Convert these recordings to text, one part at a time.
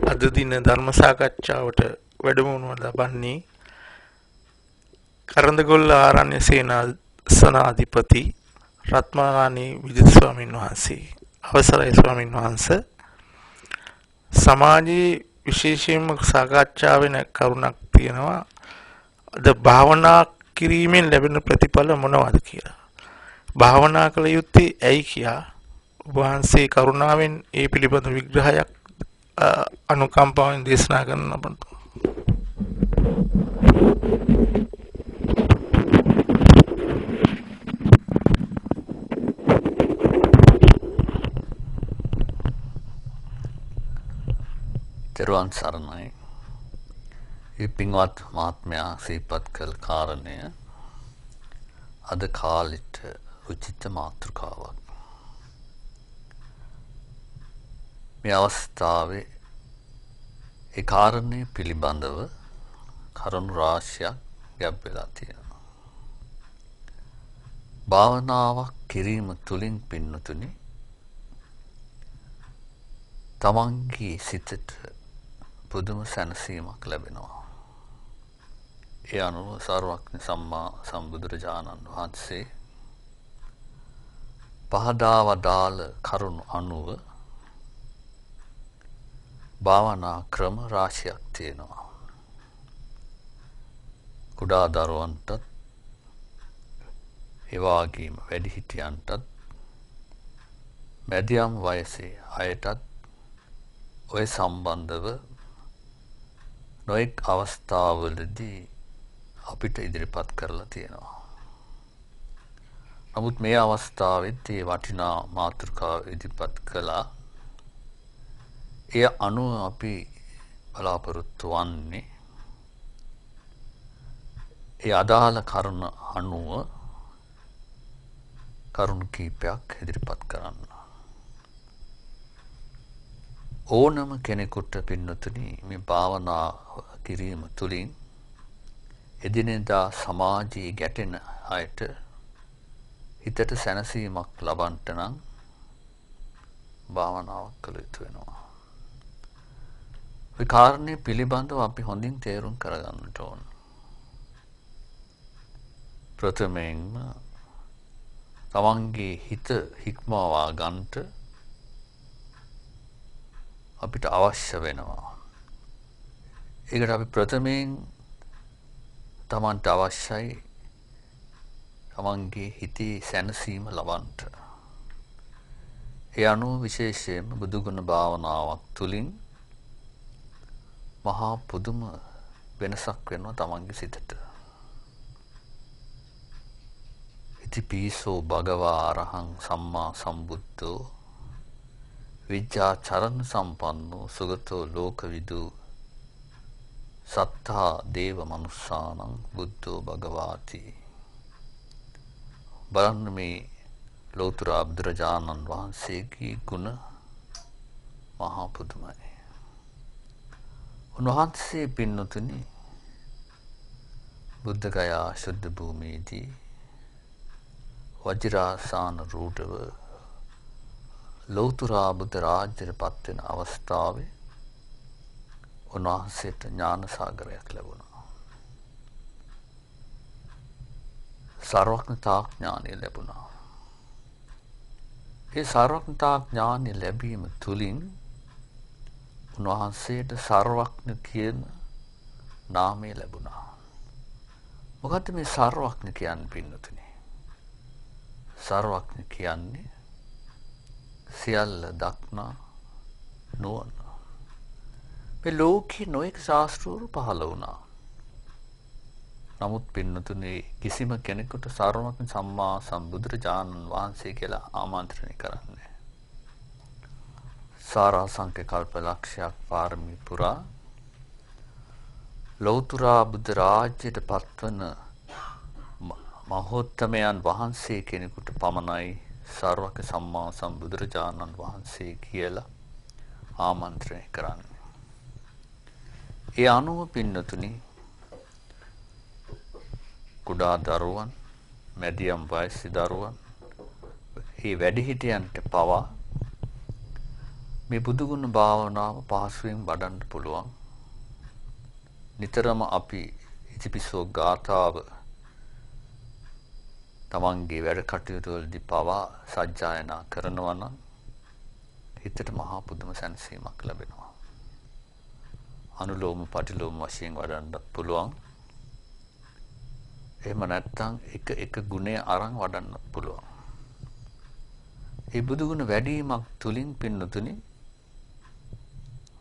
අද දින ධර්ම සාකච්ඡාවට වැඩමවනු ලබන්නේ කරඳගොල්ල ආරණ්‍ය සේනාසනාධිපති රත්මාරාණී විජිත ස්වාමීන් වහන්සේ. අවසරයි ස්වාමීන් වහන්සේ. සමාජයේ විශේෂයෙන්ම සාකච්ඡා වෙන කරුණක් තියෙනවා. අද භාවනා කිරීමෙන් ලැබෙන ප්‍රතිඵල මොනවද කියලා. භාවනා කළ යුත්තේ ඇයි කියා වහන්සේ කරුණාවෙන් ඒ පිළිබඳ විග්‍රහයක් අනුකම්පාවෙන් දේශනා කරන අපට. තෙරුවන් සරණයි. පින්වත් මහත්මයා සිහිපත් කළ කාරණය අද කාලෙට උචිත මාතෘකාවක්. මේ අවස්ථාවේ ඒ කාරණය පිළිබඳව කරුණු රාශියක් ගැබ් වෙලා තියෙනවා. භාවනාවක් කිරීම තුළින් පින්නතුනි තමන්ගේ සිතට පුදුම සැනසීමක් ලැබෙනවා. ඒ අනුව සර්වඥ සම්මා සම්බුදුරජාණන් වහන්සේ පහදා වදාළ කරුණු අනුව භාවනා ක්‍රම රාශියක් තියෙනවා. කුඩා දරුවන්ටත් ඒ වගේම වැඩිහිටියන්ටත් මැදියම් වයසේ අයටත් ඔය සම්බන්ධව නොඑක් අවස්ථාවලදී අපිට ඉදිරිපත් කරලා තියෙනවා. නමුත් මේ අවස්ථාවෙත් මේ වටිනා මාතෘකාව ඉදිරිපත් කළා. එය අනුව අපි බලාපොරොත්තු වන්නේ ඒ අදාළ කරුණ අනුව කරුණු කීපයක් ඉදිරිපත් කරන්න. ඕනම කෙනෙකුට පින්නතුනි මේ භාවනා කිරීම තුළින් එදිනෙදා සමාජයේ ගැටෙන අයට හිතට සැනසීමක් ලබන්නට නම් භාවනාවක් කළ යුතු වෙනවා. ඒ කාරණේ පිළිබඳව අපි හොඳින් තේරුම් කරගන්නට ඕන. ප්‍රථමයෙන්ම තමන්ගේ හිත හික්මවා ගන්නට අපිට අවශ්‍ය වෙනවා. ඒකට අපි ප්‍රථමයෙන් තමන්ට අවශ්‍යයි තමන්ගේ හිතේ සැනසීම ලබන්නට. ඒ අනුව විශේෂයෙන්ම බුදුගුණ භාවනාවක් තුළින් මහා පුදුම වෙනසක් වෙනවා තමන්ගේ සිතට. ඉතිපිසෝ භගවා අරහං සම්මා සම්බුද්ධෝ විජ්ජා චරණ සම්පන්නෝ සුගතෝ ලෝකවිදු සත්තා දේව මනුස්සානං බුද්ධෝ භගවාති. බලන්න මේ ලෝතර බුදුරජාණන් වහන්සේගේ ගුණ මහා පුදුමයි. උන්වහන්සේ පින්නතුනි බුද්ධ ගයා ශුද්ධ භූමියේදී වජිරාසන රූઢව ලෞතර බුද්ධ රාජ්‍යයට පත් වෙන අවස්ථාවේ උන්වහන්සේට ඥාන සාගරයක් ලැබුණා. සර්වඥතා ඥානය ලැබුණා. ඒ සර්වඥතා ඥානය ලැබීම තුළින් උන්වහන්සේට සර්වඥ කියන නාමය ලැබුණා. මොකද්ද මේ සර්වඥ කියන්නේ පින්නතුනි? සර්වඥ කියන්නේ සියල්ල දක්නා නුවණ. මේ ලෝකේ නොඑක ශාස්ත්‍රවරු පහළ වුණා. නමුත් පින්නතුනි කිසිම කෙනෙකුට සර්වඥ සම්මා සම්බුදුරජාණන් වහන්සේ කියලා ආමන්ත්‍රණය කරන්නේ. සාරාංශක කල්පලක්ෂයක් පාරමී පුරා ලෞතර බුද්ධ රාජ්‍යයට පත්වන මහෝත්තමයන් වහන්සේ කෙනෙකුට පමණයි සර්වඥ සම්මා සම්බුදුරජාණන් වහන්සේ කියලා ආමන්ත්‍රණය කරන්නේ. ඒ අනුව පින්නතුනි කුඩා දරුවන්, මැදියම් වයසේ දරුවන්, මේ වැඩිහිටියන්ට පවා මේ බුදුගුණ භාවනාව පහසුවෙන් වඩන්න පුළුවන්. නිතරම අපි ඉතිපිසෝ ගාථාව තමන්ගේ වැඩ කටයුතු වලදී පවා සජ්ජායනා කරනවා නම් හිතට මහා පුදුම සැනසීමක් ලැබෙනවා. අනුලෝම පටිලෝම වශයෙන් වඩන්න පුළුවන්. එහෙම නැත්නම් එක ගුණය අරන් වඩන්න පුළුවන්. මේ බුදුගුණ වැඩිවීමක් තුලින් පින්නතුනි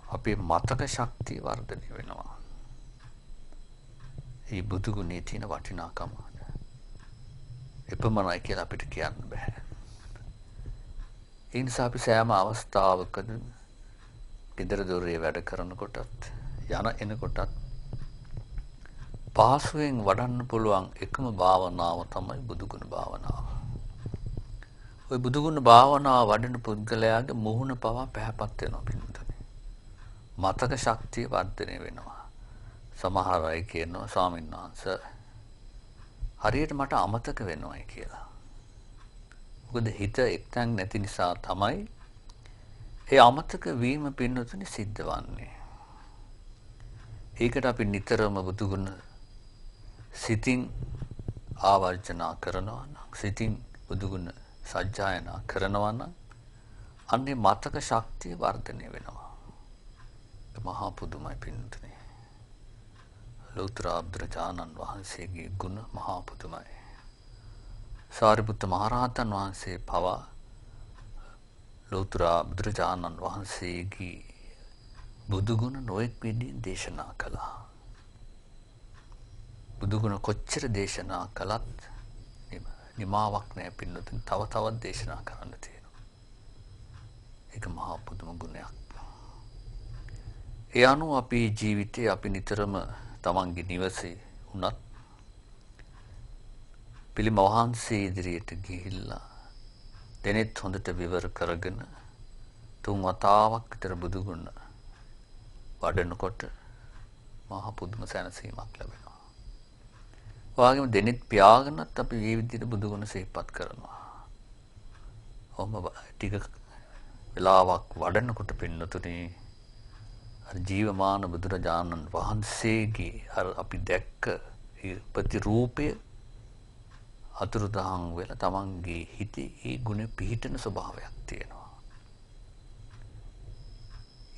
අපේ මතක ශක්තිය වර්ධනය වෙනවා. මේ බුදුගුණේ තියෙන වටිනාකම එපමණයි කියලා අපිට කියන්න බෑ. ඒ නිසා අපි සෑම අවස්ථාවකදී ගෙදර දොරේ වැඩ කරනකොටත් යන එනකොටත් පහසුවෙන් වඩන්න පුළුවන් එකම භාවනාව තමයි බුදුගුණ භාවනාව. ওই බුදුගුණ භාවනාව වඩන පුද්ගලයාගේ මුහුණ පවා පැහැපත් වෙනවා පිළිතුරේ. මතක ශක්තිය වර්ධනය වෙනවා. සමහර අය කියනවා ස්වාමීන් වහන්සේ හරියට මට අමතක වෙනවයි කියලා. මොකද හිත එක්තැන් නැති නිසා තමයි ඒ අමතක වීම පින්නතුනි සිද්ධ වන්නේ. ඒකට අපි නිතරම බුදුගුණ සිතින් ආවර්ජනා කරනවා නම් සිතින් බුදුගුණ සජ්ජායනා කරනවා නම් අන්නේ මතක ශක්තිය වර්ධනය වෙනවා. ඒ මහා පුදුමයි පින්නතුනි. ලෞතර බුදුරජාණන් වහන්සේගේ ගුණ මහා පුදුමයි. සාරිපුත්ත මහරහතන් වහන්සේ පවා ලෞතර බුදුරජාණන් වහන්සේගේ බුදුගුණ නොඑක් විදිහින් දේශනා කළා. බුදුගුණ කොච්චර දේශනා කළත් නිමාවක් නැහැ පින්නතුනි. තව තවත් දේශනා කරන්න තියෙනවා. ඒක මහා පුදුම ගුණයක්. ඒ අනුව අපේ ජීවිතේ අපි නිතරම තමන්ගේ නිවසේ වුණත් පිළිම වහන්සේ ඉදිරියට ගිහිල්ලා දෙනෙත් හොඳට විවර කරගෙන 3 වතාවක් විතර බුදුගුණ වඩනකොට මහා පුදුම සැනසීමක් ලැබෙනවා. ඔයාගෙම දෙනෙත් පියාගෙනත් අපි මේ විදිහට බුදුගුණ සිහිපත් කරනවා. ඔහොම ටික වෙලාවක් වඩනකොට පින්නතුනි ජීවමාන බුදුරජාණන් වහන්සේගේ අර අපි දැක්ක ප්‍රතිරූපය අතුරුදහන් වෙලා තමන්ගේ හිතේ ඒ ගුණ පිහිටන ස්වභාවයක් තියෙනවා.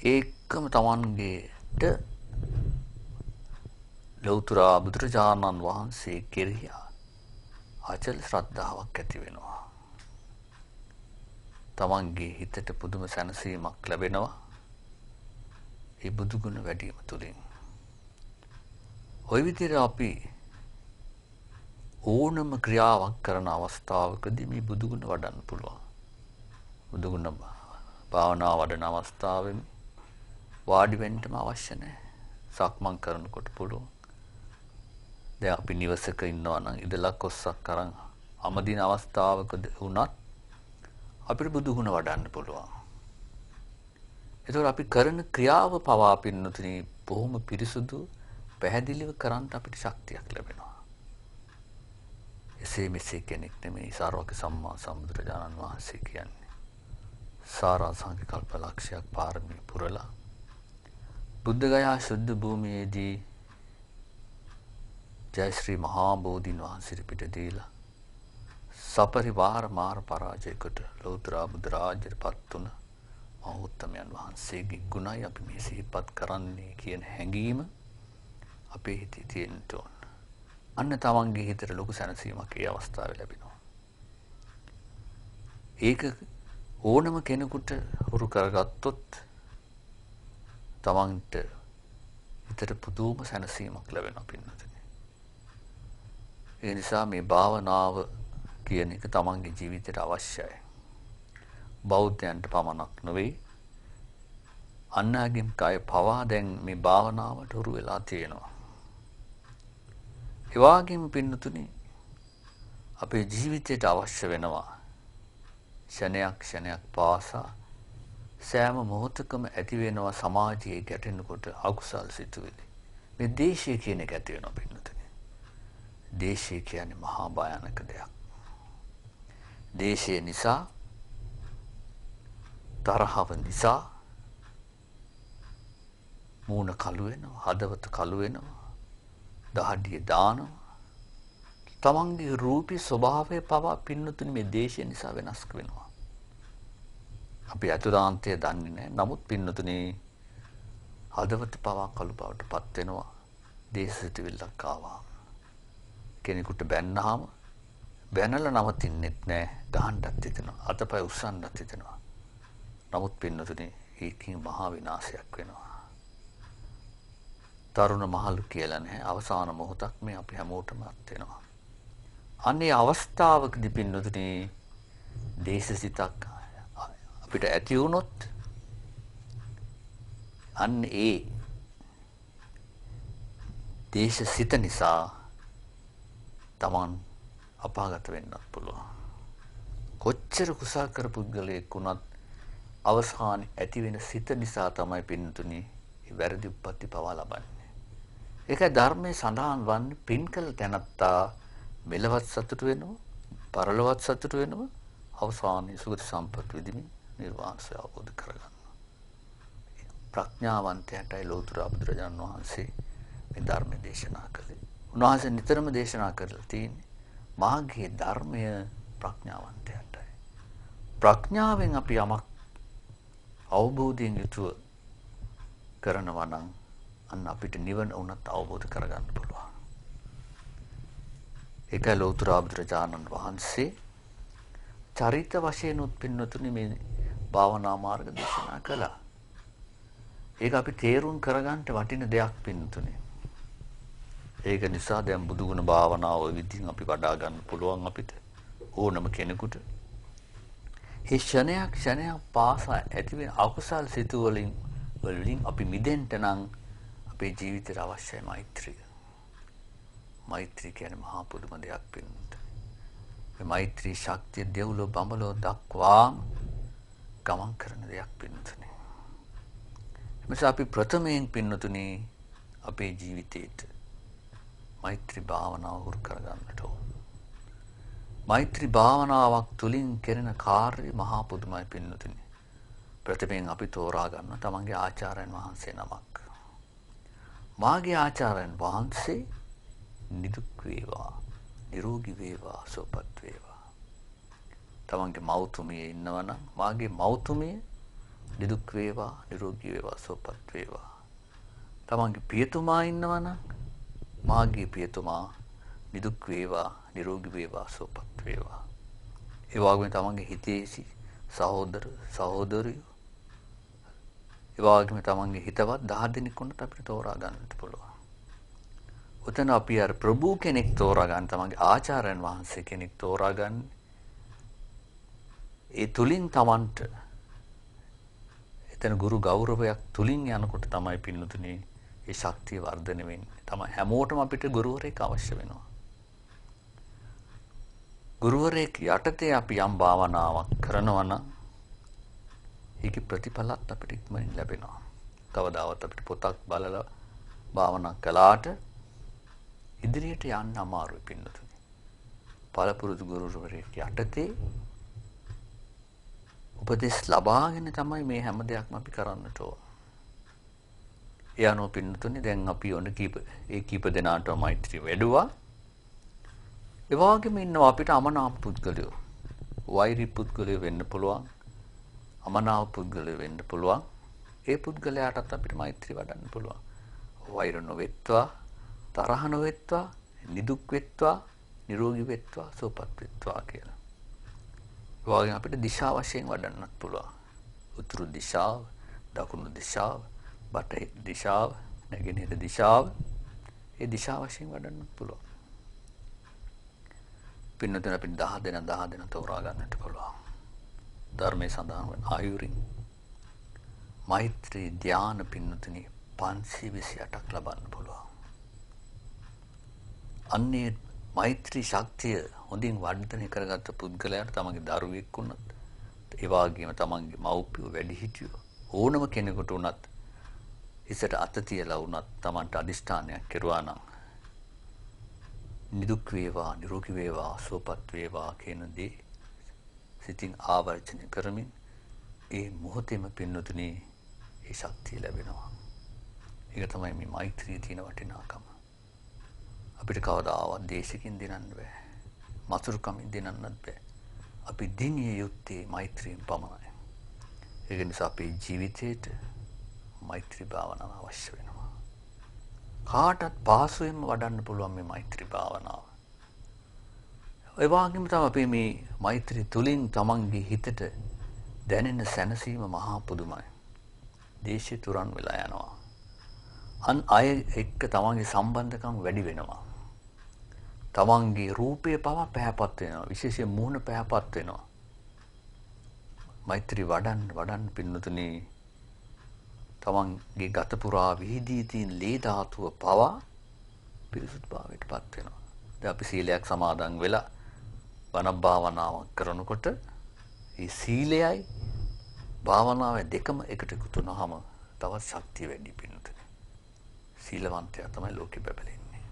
ඒකම තමන්ගේට ලෞතර බුදුරජාණන් වහන්සේ කෙරෙහි අචල ශ්‍රද්ධාවක් ඇති වෙනවා. තමන්ගේ හිතට පුදුම සැනසීමක් ලැබෙනවා. ඒ බුදුගුණ වැඩිම තුලින් ওই විදිහට අපි ඕනම ක්‍රියාවක් කරන අවස්ථාවකදී මේ බුදුගුණ වඩන්න පුළුවන්. බුදුගුණ භාවනා වඩන අවස්ථාවෙම වාඩි වෙන්නම අවශ්‍ය නැහැ. සක්මන් කරනකොට පුළුවන්. දැන් අපි නිවසක ඉන්නවා නම් ඉදලා කොස්සක් අරන් අමදින අවස්ථාවකදී වුණත් අපිට බුදුගුණ වඩන්න පුළුවන්. ඒතකොට අපි කරන ක්‍රියාව පවා පින්නතුනි බොහොම පිරිසුදු පැහැදිලිව කරන්න අපිට ශක්තියක් ලැබෙනවා. එසේ මෙසේ කෙනෙක් නෙමෙයි සාරවක සම්මා සම්බුදුරජාණන් වහන්සේ කියන්නේ. සාරාංශික කල්පලක්ෂයක් පාරමී පුරලා බුද්ධගයා ශුද්ධ භූමියේදී ජය ශ්‍රී මහා බෝධීන් වහන්සේ පිට දීලා සපරිවාර මාර පරාජයකට ලෞතර බුදු රාජ්‍යයටපත් වුණ මහෞත්තමයන් වහන්සේගේ ගුණයි අපි මේ සිහිපත් කරන්නේ කියන හැඟීම අපේ හිතේ තියෙන්න ඕන. අන්න තමන්ගේ හිතට ලොකු සැනසීමක් ඒ අවස්ථාවේ ලැබෙනවා. ඒක ඕනම කෙනෙකුට හුරු කරගත්තොත් තමන්ට හිතට පුදුම සැනසීමක් ලැබෙනවා පින්නතුනි. ඒ නිසා මේ භාවනාව කියන එක තමන්ගේ ජීවිතයට අවශ්‍යයි. බෞද්ධයන්ට පමණක් නෙවෙයි අන්‍යගින් කය පවා දැන් මේ භාවනාවට හුරු වෙලා තියෙනවා. ඒ වගේම පින්නතුනි අපේ ජීවිතයට අවශ්‍ය වෙනවා ක්ෂණයක් පාසා සෑම මොහොතකම ඇති වෙනවා සමාජයේ ගැටෙනකොට අකුසල් සිතුවිලි. මේ දේශය කියන එක ඇති වෙනවා පින්නතුනි. දේශය කියන්නේ මහා භයානක දෙයක්. දේශය නිසා තරහව නිසා මූණ කළු වෙනවා, හදවත කළු වෙනවා, දහඩිය දානවා. තමන්ගේ රූපී ස්වභාවය පවා පින්නතුනි මේ දේශය නිසා වෙනස් වෙනවා. අපි අතුලාන්තය දන්නේ නැහැ. නමුත් පින්නතුනි හදවත පවා කළු බවට පත් වෙනවා. දේශසිතවිල්ලක් ආවා. කෙනෙකුට බැන්නාම බැනලා නවතින්නෙත් නැහැ. ගහන්නත් හිතෙනවා. අතපය උස්සන්නත් හිතෙනවා. නමුත් පින්නතුනි ඒකෙන් මහා විනාශයක් වෙනවා. තරුණ මහලු කියලා නැහැ. අවසාන මොහොතක් මේ අපි හැමෝටම අත් වෙනවා. අනේ අවස්ථාවකදී පින්නතුනි දේශසිතක් අපිට ඇති වුණොත් අන්න ඒ දේශසිත නිසා තමන් අපාගත වෙන්නත් පුළුවන්. කොච්චර කුසල් කරපු පුද්ගලයෙක් වුණත් අවසානයේ ඇති වෙන සිත නිසා තමයි පින්නතුනි වැරදි උප්පත්ති පවා ලබන්නේ. ඒකයි ධර්මයේ සඳහන් වන්නේ පින් කළ තැනත්තා මෙලවත් සතුට වෙනවා, පරලොවත් සතුට වෙනවා, අවසානයේ සුගති සම්පත් විඳින්න නිර්වාණය අවබෝධ කරගන්නවා. ප්‍රඥාවන්තයන්ටයි ලෝතර බුදුරජාණන් වහන්සේ මේ ධර්ම දේශනා කළේ. උන්වහන්සේ නිතරම දේශනා කරලා තියෙන්නේ මාගේ ධර්මය ප්‍රඥාවන්තයන්ටයි. ප්‍රඥාවෙන් අපි යමක් අවබෝධයෙන් යුතුව කරනවා නම් අන්න අපිට නිවන උනත් අවබෝධ කරගන්න පුළුවන්. ඒකයි ලෝතර බුදුරජාණන් වහන්සේ චරිත වශයෙන් උත්පින්නතුනි මේ භාවනා මාර්ග දේශනා කළා. ඒක අපි තේරුම් කරගන්න වටින දෙයක් පින්නතුනි. ඒක නිසා දැන් බුදුගුණ භාවනාව විදිහින් අපි වඩා ගන්න පුළුවන් අපිට ඕනම කෙනෙකුට. ඒ ක්ෂණයක් පාසා ඇතිවෙන අකුසල් සිතුවලින් අපි මිදෙන්න නම් අපේ ජීවිතයට අවශ්‍යයි මෛත්‍රිය. මෛත්‍රී කියන්නේ මහා පුදුම දෙයක් පින්නතුනි. මේ මෛත්‍රී ශක්තිය දෙව්ලොව බඹලොව දක්වා ගමන් කරන දෙයක් පින්නතුනි. එමස අපි ප්‍රථමයෙන් පින්නතුනි අපේ ජීවිතේට මෛත්‍රී භාවනාව හුරු කරගන්නට ඕන. මෛත්‍රී භාවනාවක් තුලින් කෙරෙන කාර්ය මහා පුදුමයි පින්නතුනි. ප්‍රථමයෙන් අපි තෝරා ගන්න තමන්ගේ ආචාර්යයන් වහන්සේ නමක්. මාගේ ආචාර්යයන් වහන්සේ නිදුක් වේවා, නිරෝගී වේවා, සුවපත් වේවා. තමන්ගේ මෞතුමිය ඉන්නවනම් මාගේ මෞතුමිය නිදුක් වේවා, නිරෝගී වේවා, සුවපත් වේවා. තමන්ගේ පියතුමා ඉන්නවනම් මාගේ පියතුමා නිදුක් වේවා, නිරෝගී වේවා, සුවපත් වේවා. ඒ වගේම තමන්ගේ හිතේසි සහෝදර සහෝදරියෝ ඒ වගේම තමන්ගේ හිතවත් 10 දෙනෙක් වුණත් අපිට තෝරා ගන්නට පුළුවන්. උතන අපි අර ප්‍රභු කෙනෙක් තෝරා ගන්න, තමන්ගේ ආචාර්යයන් වහන්සේ කෙනෙක් තෝරා ගන්න. ඒ තුලින් තමන්ට එතන ගුරු ගෞරවයක් තුලින් යනකොට තමයි පින්නතුනේ ඒ ශක්තිය වර්ධනය වෙන්නේ. තමයි හැමෝටම අපිට ගුරුවරයෙක් අවශ්‍ය වෙනවා. ගුරුවරයෙක් යටතේ අපි යම් භාවනාවක් කරනවා නම් ඒකේ ප්‍රතිඵලත් අපිට ඉක්මනින් ලැබෙනවා. කවදාවත් අපිට පොතක් බලලා භාවනා කළාට ඉදිරියට යන්න අමාරුයි පින්නතුනි. පළපුරුදු ගුරුවරයෙක් යටතේ උපදෙස් ලබාගෙන තමයි මේ හැම දෙයක්ම අපි කරන්නට ඕන. ඒ අනුව පින්නතුනි දැන් අපි ඔන්න කීප දෙනාට මෛත්‍රිය වැඩුවා. ඒ වගේම ඉන්නවා අපිට අමනාප පුද්ගලයෝ. වෛරී පුද්ගලයෝ වෙන්න පුළුවන්. අමනාප පුද්ගලයෝ වෙන්න පුළුවන්. ඒ පුද්ගලයාටත් අපිට මෛත්‍රිය වඩන්න පුළුවන්. වෛර නොවෙත්වා, තරහ නොවෙත්වා, නිදුක් වෙත්වා, නිරෝගී වෙත්වා, සුවපත් වෙත්වා කියලා. ඒ වගේම අපිට දිශා වශයෙන් වඩන්නත් පුළුවන්. උතුරු දිශාව, දකුණු දිශාව, බටහිර දිශාව, නැගෙනහිර දිශාව, ඒ දිශා වශයෙන් වඩන්නත් පුළුවන්. පින්නතුන් අපිට 10 දෙනා තෝරා ගන්නට පුළුවන්. ධර්මයේ සඳහන් වන ආයුරින් මෛත්‍රී ධ්‍යාන පින්නතුනි 528ක් ලබන්න පුළුවන්. අන්නේ මෛත්‍රී ශක්තිය හොඳින් වර්ධනය කරගත්ත පුද්ගලයාට තමන්ගේ දරුවෙක් වුණත්, ඒ වගේම තමන්ගේ මව්පියෝ වැඩිහිටියෝ ඕනම කෙනෙකුට වුණත් ඉස්සට අත තියලා වුණත් තමන්ට අදිෂ්ඨානයක් කෙරුවා නම් නිදුක් වේවා, නිරෝගී වේවා, සුවපත් වේවා කියන දේ සිතින් ආවර්ජනය කරමින් ඒ මොහොතේම පින්නතුනි ඒ ශක්තිය ලැබෙනවා. ඒක තමයි මේ මෛත්‍රියේ තියෙන වටිනාකම. අපිට කවදාවත් දේශකින් දිනන්න බෑ. මසුරුකමින් දිනන්නත් බෑ. අපි දිනිය යුත්තේ මෛත්‍රියෙන් පමණයි. ඒක නිසා අපේ ජීවිතේට මෛත්‍රී භාවනාව අවශ්‍ය වෙනවා. කාටත් පහසුවෙන්ම වඩන්න පුළුවන් මේ මෛත්‍රී භාවනාව. ඒ වගේම තමයි අපි මේ මෛත්‍රී තුලින් තමන්ගේ හිතට දැනෙන සැනසීම මහා පුදුමයි. දේශය තුරන් වෙලා යනවා. අන් අය එක්ක තමන්ගේ සම්බන්ධකම් වැඩි වෙනවා. තමන්ගේ රූපය පවා පැහැපත් වෙනවා. විශේෂයෙන් මූණ පැහැපත් වෙනවා. මෛත්‍රී වඩන්න පින්නතුනි තමන්ගේ ගත පුරා විහිදී තියෙන ලේ ධාතුව පවා පිරිසුදුභාවයට පත් වෙනවා. දැන් අපි සීලයක් සමාදන් වෙලා බණ භාවනාවක් කරනකොට මේ සීලයයි භාවනාවයි දෙකම එකට එකතු වුනහම තවත් ශක්තිය වැඩි පින්නතුනි. සීලවන්තයා තමයි ලෝකෙ බබලෙන්නේ.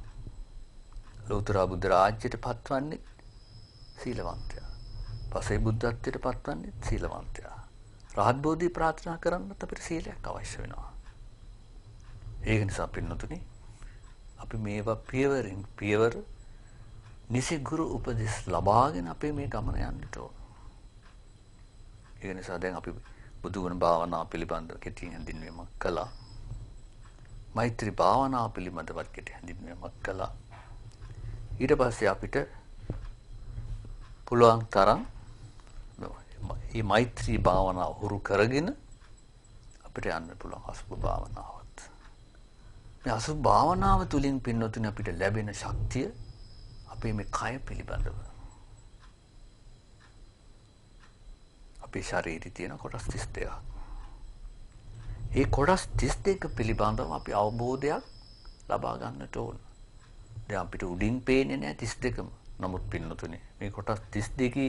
ලෝතර බුද්ධ රාජ්‍යයට පත්වන්නේ සීලවන්තයා. පසේ බුද්ධත්වයට පත්වන්නේ සීලවන්තයා. රහත් බෝධි ප්‍රාර්ථනා කරන්නත් අපිට සීලයක් අවශ්‍ය වෙනවා. ඒක නිසා පින්නතුනි අපි මේවා පියවරින් පියවර නිසි ගුරු උපදෙස් ලබාගෙන අපේ මේ ගමන යන්නට ඕන. ඒ නිසා දැන් අපි බුදුගුණ භාවනා පිළිබඳව කෙටි හැඳින්වීමක් කළා. මෛත්‍රී භාවනා පිළිබඳව කෙටි හැඳින්වීමක් කළා. ඊට පස්සේ අපිට පුළුවන් තරම් මේ මෛත්‍රී භාවනාව හුරු කරගෙන අපිට යන්න පුළුවන් අසුභ භාවනාවත්. මේ අසුභ භාවනාව තුලින් පින්නතුනේ අපිට ලැබෙන ශක්තිය අපේ මේ කය පිළිබඳව අපේ ශරීරයේ තියෙන කොටස් 32ක්. ඒ කොටස් 32 පිළිබඳව අපි අවබෝධයක් ලබා ගන්නට ඕන. දැන් අපිට උඩින් පේන්නේ නැහැ 32ම. නමුත් පින්නතුනේ මේ කොටස් 32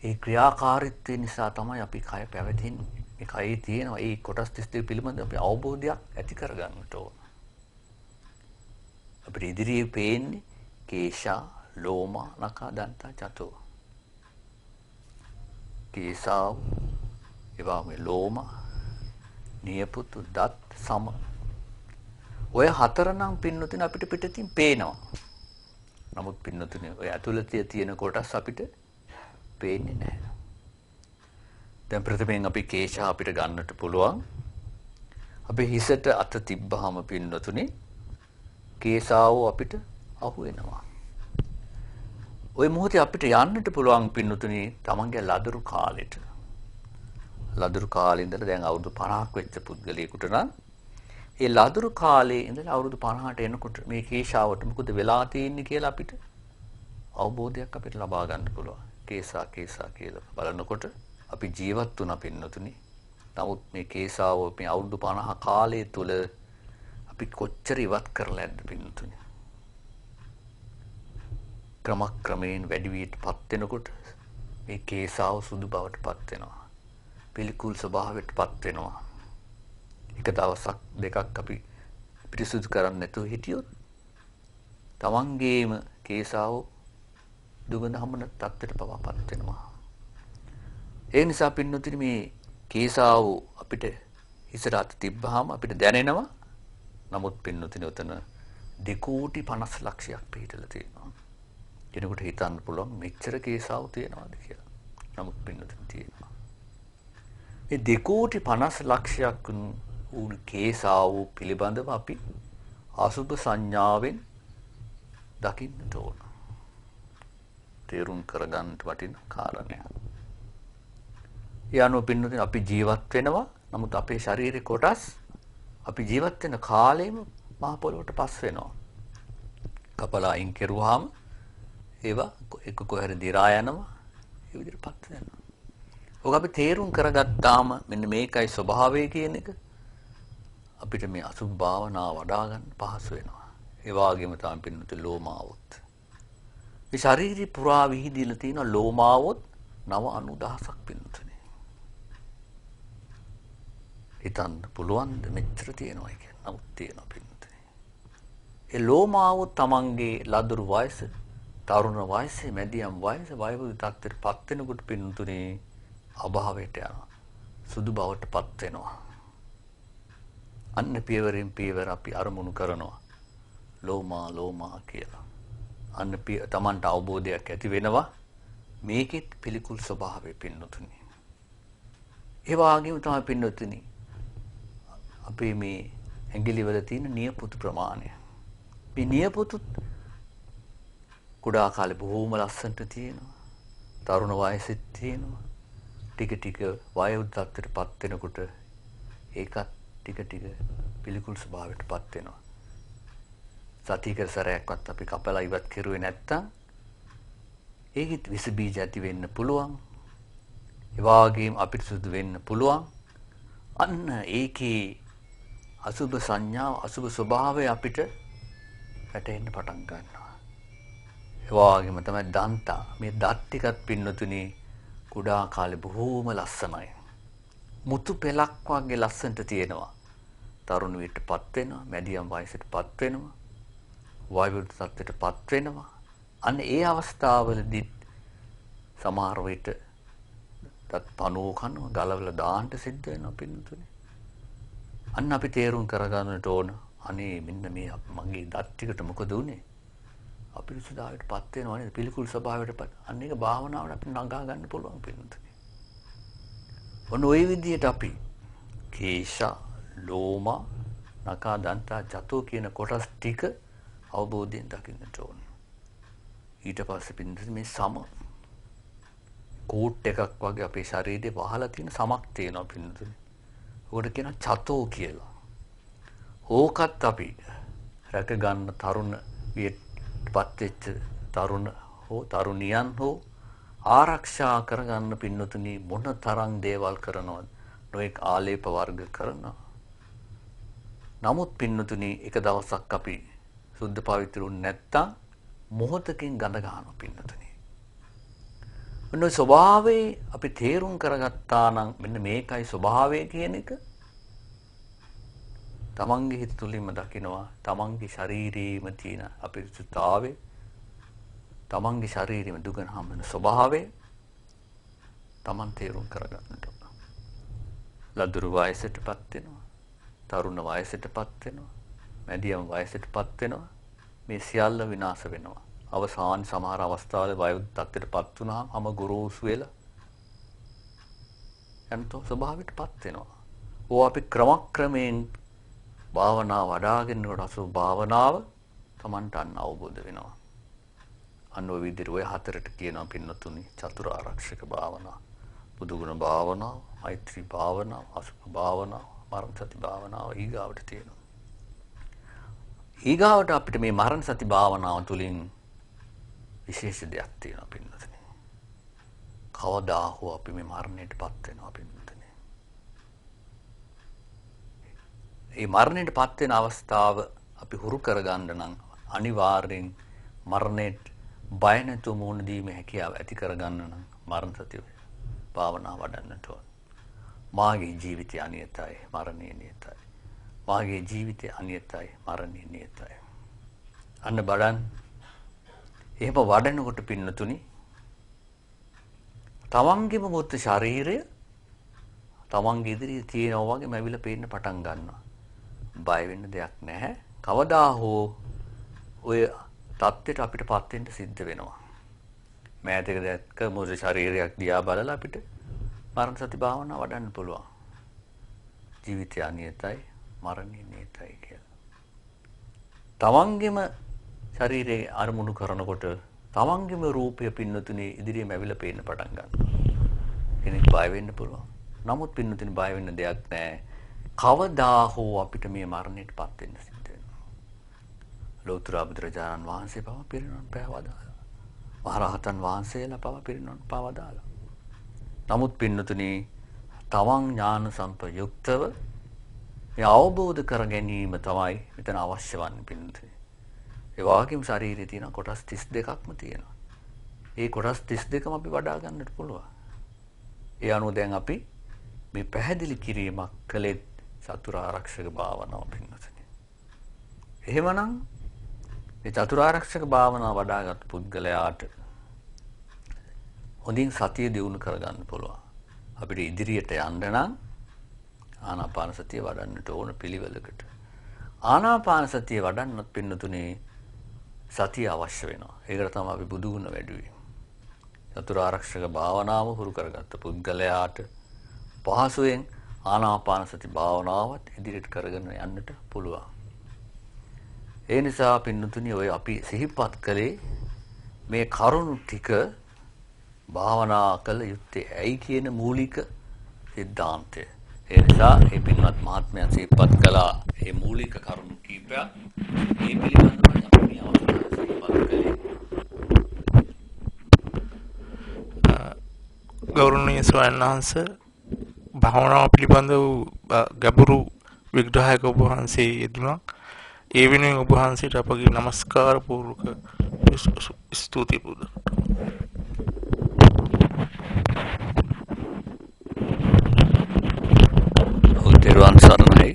ඒ ක්‍රියාකාරීත්වය නිසා තමයි අපි කය පැවැදෙන්නේ. මේ කයේ තියෙන ඒ කොටස් 32 පිළිබඳව අපි අවබෝධයක් ඇති කර ගන්නට ඕන. අපිට ඉදිරියේ පේන්නේ කේශා, ලෝම, නඛ, දන්ත, චතෝ. කේසාව, එවාගේ ලෝම, නියපොතු, දත්, සම. ඔය හතර නම් පින්නතුනේ අපිට පිටින් පේනවා. නමුත් පින්නතුනේ ඔය ඇතුළතේ තියෙන කොටස් අපිට පේන්නේ නැහැ. දැන් ප්‍රථමයෙන් අපි කේශා අපිට ගන්නට පුළුවන්. අපි හිසට අත තිබ්බහම පින්නතුනේ කේසාව අපිට අහු වෙනවා. ওই මොහොතේ අපිට යන්නට පුළුවන් පින්නතුනේ තමන්ගේ ලදරු කාලෙට. ලදරු කාලේ ඉඳලා දැන් අවුරුදු 50ක් වෙච්ච පුද්ගලයෙකුට නම් ඒ ලදරු කාලේ ඉඳලා අවුරුදු 50ට එනකොට මේ කේශාවට මොකද වෙලා තියෙන්නේ කියලා අපිට අවබෝධයක් අපිට ලබා ගන්න පුළුවන්. කේසා කියලා බලනකොට අපි ජීවත් වුණා පින්නතුනේ. නමුත් මේ කේසාව මේ අවුරුදු 50 කාලය තුල අපි කොච්චර ඉවත් කරලා ඇද්ද පින්නතුනේ. ක්‍රමයෙන් වැඩි වීටපත් වෙනකොට මේ කේසාව සුදු බවටපත් වෙනවා. පිළිකුල් ස්වභාවයටපත් වෙනවා. එක දවසක් දෙකක් අපි පිරිසුදු කරන්නේ නැතුව හිටියොත් තමන්ගේම කේසාව දුගඳ හමන තත්ත්වයට පවාපත් වෙනවා. ඒ නිසා පින්නතුනි මේ කේසාව අපිට ඉස්සරහට අත තිබ්බහම අපිට දැනෙනවා. නමුත් පින්නතුනි උතන 2,50,00,000ක් පිටලා තියෙනවා. කෙනෙකුට හිතන්න පුළුවන් මෙච්චර කේසාව තියෙනවද කියලා. නමුත් පින්නතුනි තියෙනවා. මේ 2,50,00,000ක් වූ කේසාව පිළිබඳව අපි අසුභ සංඥාවෙන් දකින්නට ඕන. තේරුම් කරගන්න වටින කාරණයක්. යano පින්නතුනි අපි ජීවත් වෙනවා. නමුත් අපේ ශරීරේ කොටස් අපි ජීවත් වෙන කාලෙම මහ පොළොවට පස් වෙනවා. කපලා අයින් කරුවාම ඒවා එක කොහෙද දිරා යනවා. ඒ විදිහට පත් වෙනවා. ඔක අපි තේරුම් කරගත්තාම මෙන්න මේකයි ස්වභාවය කියන එක අපිට මේ අසුභ භාවනාව වඩා ගන්න පහසු වෙනවා. ඒ වගේම තමයි පින්නතුනි ලෝමාවොත්. මේ ශරීරي පුරා විහිදීලා තියෙන ලෝමාවොත් 90,000ක් පින්නතුනි. හිතන්න පුළුවන් මෙච්චර තියෙනවා කියන්නේ. නමුත් තියෙනවා පින්නතුනි. ඒ ලෝමාවොත් තමන්ගේ ලදරු වයස, තරුණ වයසේ, මැදියම් වයස, වයෝවෘද්ධ තත්ත්වයට පත් වෙනකොට පින්නතුනි අභාවයට යනවා. සුදු බවට පත් වෙනවා. අන්න පියවරෙන් පියවර අපි අරමුණු කරනවා. ලෝමා කියලා. අන්න තමන්ට අවබෝධයක් ඇති වෙනවා. මේකෙත් පිළිකුල් ස්වභාවය පින්නතුනි. ඒ වගේම තමයි පින්නතුනි අපේ මේ ඇඟිලිවල තියෙන නියපොතු ප්‍රමාණය. මේ නියපොතුත් කුඩා කාලේ බොහෝම ලස්සනට තියෙනවා. තරුණ වයසෙත් තියෙනවා. ටික ටික වයෝවෘද්ධ තත්ත්වයටපත් වෙනකොට ඒකත් ටික ටික පිළිකුල් ස්වභාවයටපත් වෙනවා. සතියක සැරයක්වත් අපි කපලා ඉවත් කරුවේ නැත්තම් ඒකෙත් විස බීජ ඇති වෙන්න පුළුවන්. ඒ වගේම අපිරිසුදු වෙන්න පුළුවන්. අන්න ඒකේ අසුභ සංඥාව අසුභ ස්වභාවය අපිට වැටෙන්න පටන් ගන්නවා. ඒ වගේම තමයි දන්තා. මේ දත් ටිකත් පින්නතුනි කුඩා කාලේ බොහෝම ලස්සනයි. මුතු පෙලක් වගේ ලස්සනට තියෙනවා. තරුණ වියටපත් වෙනවා, මැදියම් වයසටපත් වෙනවා, වයෝවෘද්ධ තත්ත්වයටපත් වෙනවා. අන්න ඒ අවස්ථාවවලදී සමහර විට දත් පණුව කනවා, ගලවලා දාන්න සිද්ධ වෙනවා පින්නතුනි. අන්න අපි තේරුම් කරගන්නට ඕන අනේ මෙන්න මේ මගේ දත් ටිකට මොකද උනේ? අපිරිසුදායටපත් වෙනවා නේද? පිළිකුල් ස්වභාවයටපත්. අන්න ඒක භාවනාවට අපි නගා ගන්න පුළුවන් පින්නතුනි. ඔන්න ওই විදිහට අපි කේශ, ලෝම, නඛා, දන්තා, ජතෝ කියන කොටස් ටික අවබෝධයෙන් දකින්නට ඕන. ඊට පස්සේ පින්නතුනි මේ සම කෝට් එකක් වගේ අපේ ශරීරේ වහලා තියෙන සමක් තියෙනවා පින්නතුනි. උකට කියනවා චතෝ කියලා. ඕකත් අපි රැක ගන්න තරුණ වියටපත් වෙච්ච තරුණ හෝ තරුණියන් හෝ ආරක්ෂා කරගන්න පින්නතුනි මොන තරම් දේවල් කරනවද? නොඑක ආලේප වර්ග කරනවා. නමුත් පින්නතුනි එක දවසක් අපි සුද්ධ පවිත්‍රුන් නැත්තම් මොහොතකින් ගඳ ගන්නවා පින්නතුනි. මොන ස්වභාවයේ අපි තේරුම් කරගත්තා නම් මෙන්න මේකයි ස්වභාවය කියන එක තමන්ගේ හිත තුළින්ම දකිනවා. තමන්ගේ ශරීරයේම තියෙන අපිරිසුතාවය, තමන්ගේ ශරීරෙම දුගන හම්බෙන ස්වභාවය තමන් තේරුම් කරගන්නට ඕන. ලදරු වයසටපත් වෙනවා, තරුණ වයසටපත් වෙනවා, මැදියම් වයසටපත් වෙනවා. මේ සියල්ල විනාශ වෙනවා. අවසාන සමහර අවස්ථාවල වයෝවෘද්ධ තත්ත්වයටපත් වුණාම හැම ගොරෝසු වෙලා යන්තෝ ස්වභාවයටපත් වෙනවා. ඕවා අපි ක්‍රමක්‍රමයෙන් භාවනාව වඩාගෙන යනකොට අසු භාවනාව Tamanට අන්න අවබෝධ වෙනවා. අන්න ඔය විදිහට ඔය හතරට කියනවා පින්නතුනි චතුරාර්යක භාවනාව. බුදුගුණ භාවනාව, මෛත්‍රී භාවනාව, අසුභ භාවනාව, මරණ සති භාවනාව ඊගාවට තියෙනවා. ඊගාවට අපිට මේ මරණ සති භාවනාව තුළින් විශේෂ දෙයක් තියෙනවා පින්නතුනි. කවදා හෝ අපි මේ මරණයටපත් වෙනවා පින්නතුනි. මේ මරණයටපත් වෙන අවස්ථාව අපි හුරු කරගන්න නම් අනිවාර්යෙන් මරණයට බය නැතුව මුහුණ දීමේ හැකියාව ඇති කරගන්න නම් මරණ සතිය භාවනාව වඩන්නට ඕන. මාගේ ජීවිතය අනියතයි, මරණය නියතයි. මාගේ ජීවිතය අනියතයි, මරණය නියතයි. අන්න බලන්න. එහෙම වඩනකොට පින්නතුනි තමන්ගේම මුත් ශරීරය තමන්ගේ ඉදිරියේ තියෙනවා වගේ මැවිලා පේන්න පටන් ගන්නවා. බය වෙන්න දෙයක් නැහැ. කවදා හෝ ඔය தත්ත්වයට අපිටපත් වෙන්න සිද්ධ වෙනවා. මෑතක දැක්ක මුත් ශරීරයක් දිහා බලලා අපිට මරණ සති භාවනාව වඩන්න පුළුවන්. ජීවිතය අනියතයි, මරණය නියතයි කියලා. තමන්ගේම ශරීරයේ අරමුණු කරනකොට තමන්ගේම රූපය පින්නතුනි ඉදිරියේ මැවිලා පේන්න පටන් ගන්නවා. කෙනෙක් බය වෙන්න පුළුවන්. නමුත් පින්නතුනි බය වෙන්න දෙයක් නැහැ. කවදා හෝ අපිට මේ මරණයටපත් වෙන්න සිද්ධ වෙනවා. ලෝතර බුදුරජාණන් වහන්සේ පව පිරිනමන පෑවදාලා. මහරහතන් වහන්සේලා පව පිරිනමන පෑවදාලා. නමුත් පින්නතුනි තමන් ඥාන සම්පයුක්තව මේ අවබෝධ කර ගැනීම තමයි මෙතන අවශ්‍ය වන්නේ පින්නතුනි. ඒ වගේම ශරීරයේ තියෙන කොටස් 32ක්ම තියෙනවා. ඒ කොටස් 32ම අපි වඩා ගන්නට පුළුවන්. ඒ අනුව දැන් අපි මේ පැහැදිලි කිරීමක් කළේ චතුරාර්යක භාවනාව පින්නතුනි. එහෙමනම් මේ චතුරාර්යක භාවනාව වඩාගත් පුද්ගලයාට හොඳින් සතිය දියුණු කරගන්න පුළුවන්. අපිට ඉදිරියට යන්න නම් ආනාපාන සතිය වඩන්නට ඕන පිළිවෙලකට. ආනාපාන සතිය වඩන්නත් පින්නතුනේ සතිය අවශ්‍ය වෙනවා. ඒකට තමයි අපි බුදු ගුණ වැඩුවේ. චතුරාර්යක භාවනාව හුරු කරගත්ත පුද්ගලයාට පහසුවෙන් ආනාපාන සති භාවනාවත් ඉදිරියට කරගෙන යන්නට පුළුවන්. ඒ නිසා පින්නතුනි ඔය අපි සිහිපත් කළේ මේ කරුණු ටික භාවනා කළ යුත්තේ ඇයි කියන මූලික සිද්ධාන්තය. ඒ නිසා මේ පින්වත් මහත්මයන් සිහිපත් කළා මේ මූලික කරුණු කීපයක්. මේ පිළිබඳව අපි මේ අවස්ථාවේ සිහිපත් කළේ. ගෞරවනීය ස්වාමීන් වහන්සේ භාවනාව පිළිබඳ වූ ගැඹුරු විග්‍රහයක ඔබ වහන්සේ යෙදුණා. ඒ වෙනුවෙන් ඔබ වහන්සේට අපගේ নমස්කාර පූර්වක ස්තුති පුද. උත්තරුවන් සරණයි.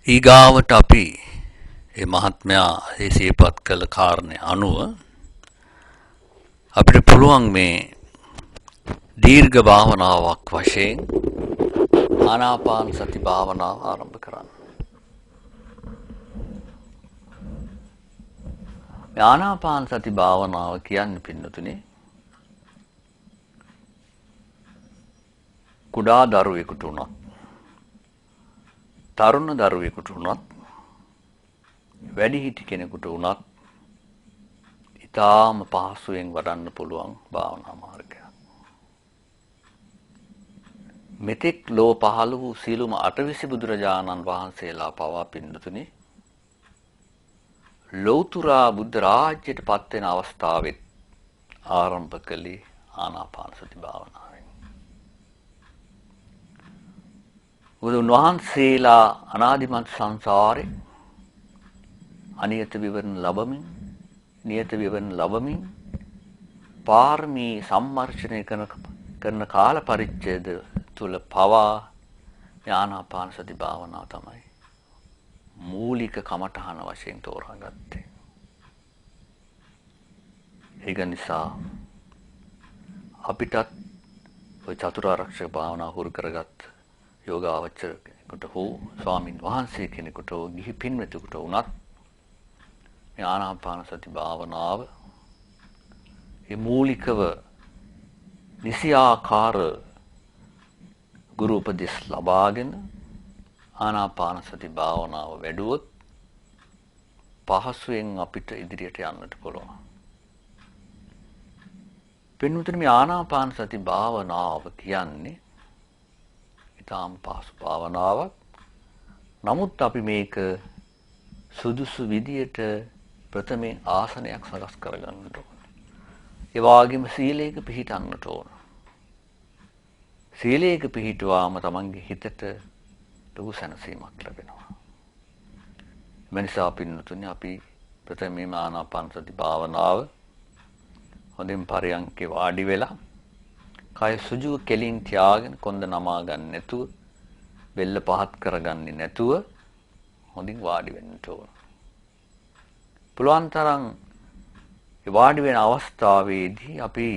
ඊගාවට අපි මේ මහත්මයා සිහිපත් කළ කාරණේ අනුව අපිට පුළුවන් මේ දීර්ඝ භාවනාවක් වශයෙන් ආනාපාන සති භාවනාව ආරම්භ කරන්න. මේ ආනාපාන සති භාවනාව කියන්නේ පින්නතුනේ කුඩා දරුවෙකුට උනත් තරුණ දරුවෙකුට උනත් වැඩිහිටි කෙනෙකුට උනත් ඉතාම පහසුවෙන් වඩන්න පුළුවන් භාවනා මාර්ගයක්. මෙතෙක් ලෝ පහළ වූ සීලුම අටවිසි බුදුරජාණන් වහන්සේලා පවා පින්නතුනි ලෞතුරා බුද්ධ රාජ්‍යයට පත් වෙන අවස්ථාවෙත් ආරම්භ කළේ ආනාපාන සති භාවනාවෙන්. බුදුන් වහන්සේලා අනාදිමත් සංසාරේ අනියත විවරණ ලැබමින් නියත විවරණ ලැබමින් පාරමී සම්මර්ෂණය කරන කාල පරිච්ඡේද තුල පවා ආනාපාන සති භාවනාව තමයි මූලික කමඨහන වශයෙන් තෝරාගත්තේ. ඒක නිසා අපිටත් ඔය චතුරාර්යක භාවනාව හුරු කරගත් යෝගාවචර කෙනෙකුට හෝ ස්වාමින් වහන්සේ කෙනෙකුට හෝ ගිහි පින්වතුෙකුට වුණත් මේ ආනාපාන සති භාවනාව මේ මූලිකව නිසියාකාර ගුරු උපදෙස් ලබාගෙන ආනාපාන සති භාවනාව වැඩුවොත් පහසුවෙන් අපිට ඉදිරියට යන්නට පුළුවන්. පින්වතුනි මේ ආනාපාන සති භාවනාව කියන්නේ ඊටාම් පහසු භාවනාවක්. නමුත් අපි මේක සුදුසු විදියට ප්‍රථමයෙන් ආසනයක් සකස් කරගන්නට ඕන. ඒ වගේම සීලයක පිහිටන්නට ඕන. සීලයක පිහිටුවාම තමන්ගේ හිතට ලොකු සැනසීමක් ලැබෙනවා. එමණිසා පින්නතුනි අපි ප්‍රථමයෙන්ම ආනාපාන සති භාවනාව හොඳින් පරයන්කේ වාඩි වෙලා කය සුජුව කෙලින් තියාගෙන කොන්ද නමා ගන්න නැතුව බෙල්ල පහත් කරගන්නේ නැතුව හොඳින් වාඩි වෙන්න ඕන. පුළුවන් තරම් වාඩි වෙන අවස්ථාවේදී අපි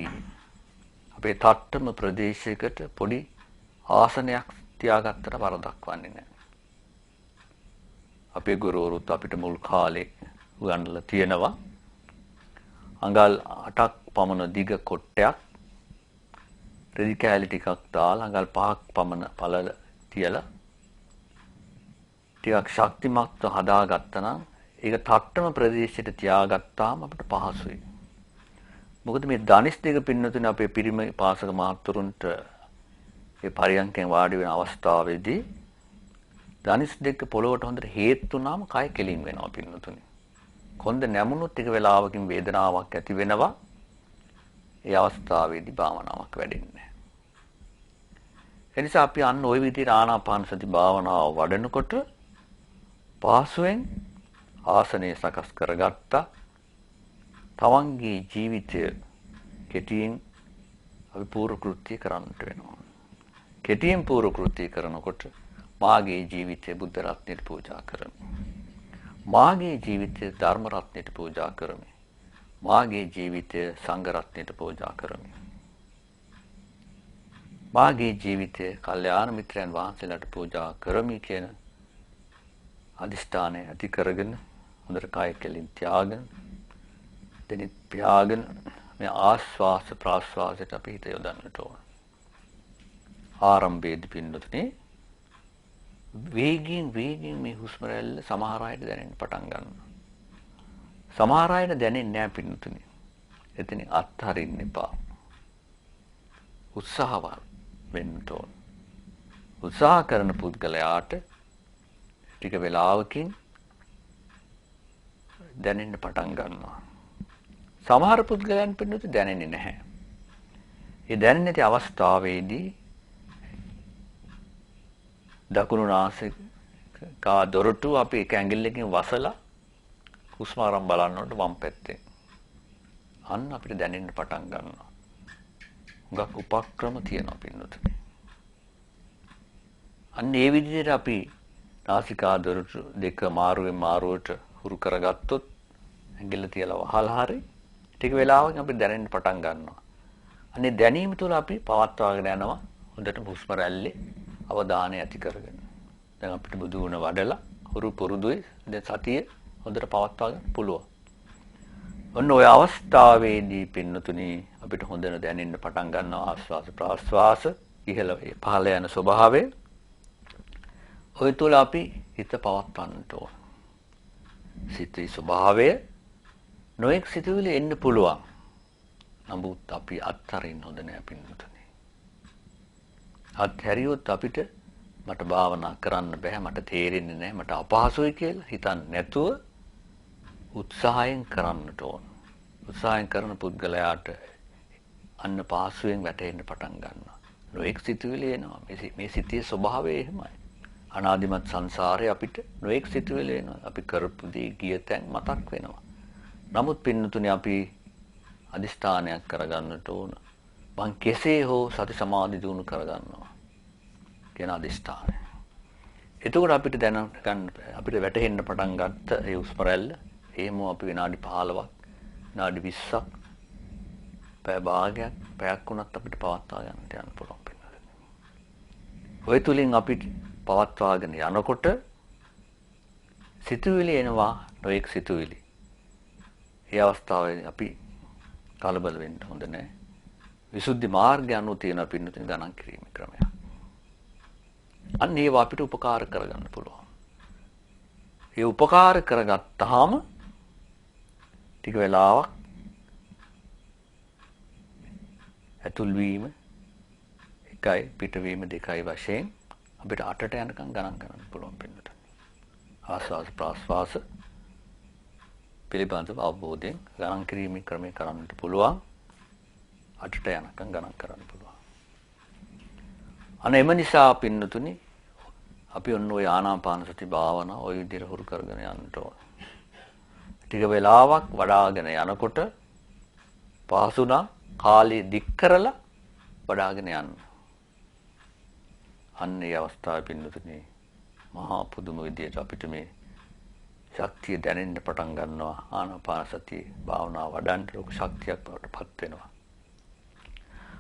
අපේ තට්ටම ප්‍රදේශයකට පොඩි ආසනයක් තියාගත්තට වරදක් වන්නේ නැහැ. අපේ ගුරුවරුත් අපිට මුල් කාලේ උගන්වලා තියෙනවා අඟල් 8ක් පමණ දිග කොට්ටයක් රෙදි කෑලි ටිකක් දාලා අඟල් 5ක් පමණ පළල තියලා ටිකක් ශක්තිමත්ව හදාගත්තා නම් ඒක තට්ටම ප්‍රදේශයට තියාගත්තාම අපිට පහසුයි. මොකද මේ ධනිස් දෙක පින්නතුනේ අපේ පිරිමි පාසක මහතුරුන්ට ඒ පරියන්කෙන් වාඩි වෙන අවස්ථාවේදී ධනිස් දෙක පොළොවට හොඳට හේතු වුණාම කය කෙලින් වෙනවා පින්නතුනේ. කොන්ද නැමුණොත් ටික වෙලාවකින් වේදනාවක් ඇති වෙනවා. ඒ අවස්ථාවේදී භාවනාවක් වැඩෙන්නේ නැහැ. ඒ නිසා අපි අන්න ওই විදිහට ආනාපාන සති භාවනාව වඩනකොට පහසුවෙන් ආසනය සකස් කරගත්තා. තමන්ගේ ජීවිතය කෙටියෙන් අපි පූර්ව කෘත්‍ය කරන්නට වෙනවා. කෙටියෙන් පූර්ව කෘත්‍ය කරනකොට මාගේ ජීවිතය බුද්ධ රත්නයට පූජා කරමි. මාගේ ජීවිතය ධර්ම රත්නයට පූජා කරමි. මාගේ ජීවිතය සංඝ රත්නයට පූජා කරමි. මාගේ ජීවිතයේ කල්යාණ මිත්‍රයන් වහන්සේලාට පූජා කරමි කියන අදිෂ්ඨානය ඇති කරගෙන හොඳට කාය කෙලින් තියාගෙන දෙනිත් පියාගෙන මේ ආස්වාස ප්‍රාස්වාසයට අපි හිත යොදන්නට ඕන. ආරම්භයේදී පින්නතුනේ වේගින් මේ හුස්ම රැල්ල සමහර අයට දැනෙන්න පටන් ගන්නවා. සමහර අයට දැනෙන්නේ නැහැ පින්නතුනේ. එතන අත්හරින්න එපා. උත්සාහවත් වෙන්න ඕන. උත්සාහ කරන පුද්ගලයාට ටික වෙලාවකින් දැනෙන්න පටන් ගන්නවා. සමහර පුද්ගලයන් පින්නතුනේ දැනෙන්නේ නැහැ. ඒ දැනෙන්නේ නැති අවස්ථාවේදී දකුණු නාසිකා දොරටු අපි එක ඇඟිල්ලකින් වසලා හුස්ම අරන් බලනකොට වම් පැත්තේ අන්න අපිට දැනෙන්න පටන් ගන්නවා. හුඟක් උපක්‍රම තියෙනවා පින්නතුනේ. අන්න ඒ විදිහට අපි නාසිකා දොරටු දෙක මාරුවෙන් මාරුවට හුරු කරගත්තොත් ඇඟිල්ල තියලා වහලා හරි ටික වෙලාවකින් අපිට දැනෙන්න පටන් ගන්නවා. අනේ දැනීම තුළ අපි පවත්වාගෙන යනවා හොඳට හුස්ම රැල්ලේ අවධානය ඇති කරගෙන. දැන් අපිට බුදු ගුණ වඩලා හුරු පුරුදුයි දැන් සතිය හොඳට පවත්වා ගන්න පුළුවන්. ඔන්න ඔය අවස්ථාවේදී පින්නතුනි අපිට හොඳට දැනෙන්න පටන් ගන්නවා ආස්වාස ප්‍රාස්වාස ඉහළ පහළ යන ස්වභාවය. ඔය තුල අපි හිත පවත්වන්නට ඕන. සිතේ ස්වභාවය නොඑක් සිතුවිලි එන්න පුළුවන්. නමුත් අපි අත්හරින්න හොඳ නෑ පින්නතුනි. අත්හැරියොත් අපිට මට භාවනා කරන්න බෑ මට තේරෙන්නේ නැහැ මට අපහසුයි කියලා හිතන්නේ නැතුව උත්සාහයෙන් කරන්නට ඕන. උත්සාහයෙන් කරන පුද්ගලයාට අන්න පහසුවෙන් වැටෙන්න පටන් ගන්නවා. නොඑක් සිතුවිලි එනවා. මේ සිතේ ස්වභාවය එහෙමයි. අනාදිමත් සංසාරේ අපිට නොඑක් සිතුවිලි එනවා. අපි කරපු දේ ගිය තැන් මතක් වෙනවා. නමුත් පින්නතුනේ අපි අදිෂ්ඨානයක් කරගන්නට ඕන. මං කෙසේ හෝ සති සමාධි දිනු කරගන්නවා කියන අදිෂ්ඨානය. එතකොට අපිට දැන ගන්න අපිට වැටහෙන්න පටන් ගත්ත ඒ හුස්ම රැල්ල එහෙම අපි විනාඩි 15ක් විනාඩි 20ක් පැය භාගයක් පැයක් වුණත් අපිට පවත්වා ගන්නට යන්න පුළුවන් වෙනවා. ඔය තුලින් අපිට පවත්වාගෙන යනකොට සිතුවිලි එනවා නොඑක් සිතුවිලි. ඒ අවස්ථාවේ අපි කලබල වෙන්න හොඳ නැහැ. විසුද්ධි මාර්ගය අනුව තියෙන පින්නතුනි ගණන් කිරීමේ ක්‍රමයක්. අන්න ඒවා අපිට උපකාර කරගන්න පුළුවන්. ඒ උපකාර කරගත්තාම ටික වෙලාවක් ඇතුල් වීම 1යි පිටවීම 2යි වශයෙන් අපිට 8ට යනකම් ගණන් කරන්න පුළුවන් පින්නතුනි. ආස්වාස ප්‍රාස්වාස පිළිබඳව අවබෝධයෙන් ගණන් කිරීමේ ක්‍රමය කරන්නට පුළුවන්. 8ට යනකම් ගණන් කරන්න පුළුවන්. අනේ එම නිසා පින්නතුනි අපි ඔන්න ඔය ආනාපාන සති භාවනාව ඔය විදිහට හුරු කරගෙන යන්න ඕන. ටික වෙලාවක් වඩාගෙන යනකොට පාසුණා කාලය දික් කරලා වඩාගෙන යන්න. අන්න ඒ අවස්ථාවේ පින්නතුනි මහා පුදුම විදිහට අපිට මේ ශක්තිය දැනෙන්න පටන් ගන්නවා. ආනාපාන සති භාවනාව වඩන්න ලොකු ශක්තියක් බවටපත් වෙනවා.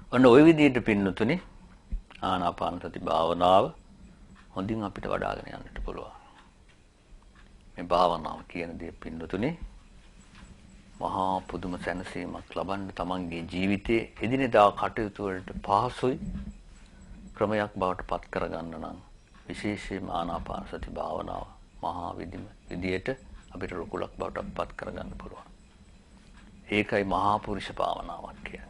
ඔන්න ওই විදිහට පින්නතුනි ආනාපාන සති භාවනාව හොඳින් අපිට වඩ아가ගෙන යන්නට පුළුවන්. මේ භාවනාව කියන දේ පින්නතුනි මහා පුදුම සැනසීමක් ලබන්න තමන්ගේ ජීවිතයේ එදිනෙදා කටයුතු වලට පහසුයි ක්‍රමයක් බවට පත් කරගන්න නම් විශේෂයෙන්ම ආනාපාන සති භාවනාව මහා විදියට අපිට රුකුලක් බවට පත් කරගන්න පුළුවන්. ඒකයි මහා පුරුෂ භාවනාවක් කියන්නේ.